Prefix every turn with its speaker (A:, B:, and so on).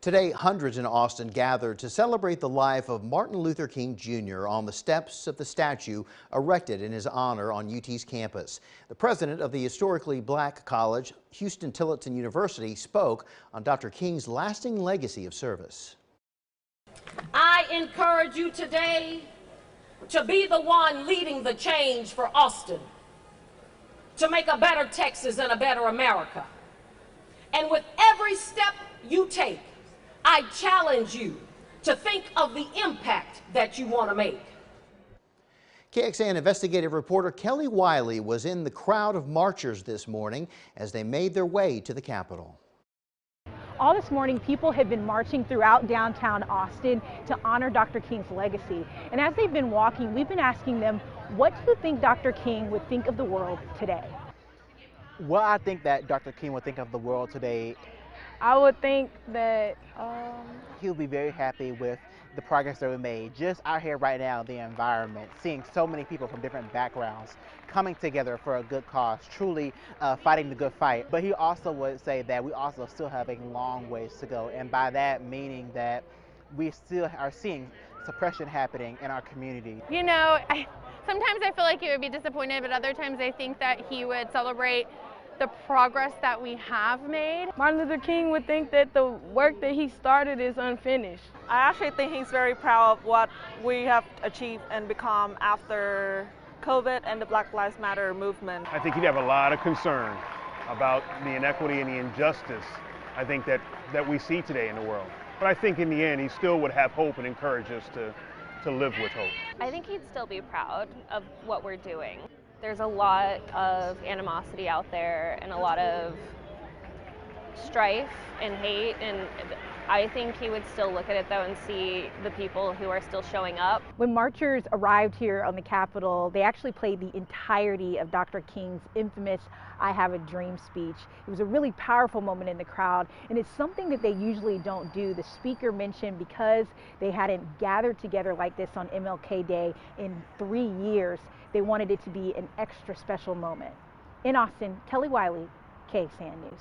A: Today, hundreds in Austin gathered to celebrate the life of Martin Luther King Jr. on the steps of the statue erected in his honor on UT's campus. The president of the historically black college, Hutson Tillotson University, spoke on Dr. King's lasting legacy of service.
B: I encourage you today to be the one leading the change for Austin, to make a better Texas and a better America. And with every step you take, I challenge you to think of the impact that you want to make.
A: KXAN investigative reporter Kelly Wiley was in the crowd of marchers this morning as they made their way to the Capitol.
C: All this morning, people have been marching throughout downtown Austin to honor Dr. King's legacy. And as they've been walking, we've been asking them, what do you think Dr. King would think of the world today?
D: Well, I think that Dr. King would think of the world today.
E: I would think that
D: he'll be very happy with the progress that we made. Just out here right now, the environment, seeing so many people from different backgrounds coming together for a good cause, truly fighting the good fight. But he also would say that we also still have a long ways to go. And by that meaning that we still are seeing suppression happening in our community.
E: you know, sometimes I feel like he would be disappointed, but other times I think that he would celebrate the progress that we have made.
F: Martin Luther King would think that the work that he started is unfinished.
G: I actually think he's very proud of what we have achieved and become after COVID and the Black Lives Matter movement.
H: I think he'd have a lot of concern about the inequity and the injustice I think that we see today in the world. But I think in the end he still would have hope and encourage us to live with hope.
I: I think he'd still be proud of what we're doing. There's a lot of animosity out there and a lot of strife and hate, and I think he would still look at it though and see the people who are still showing up.
C: When marchers arrived here on the Capitol, they actually played the entirety of Dr. King's infamous "I Have a Dream" speech. It was a really powerful moment in the crowd, and it's something that they usually don't do. The speaker mentioned because they hadn't gathered together like this on MLK Day in 3 years, they wanted it to be an extra special moment. In Austin, Kelly Wiley, KXAN News.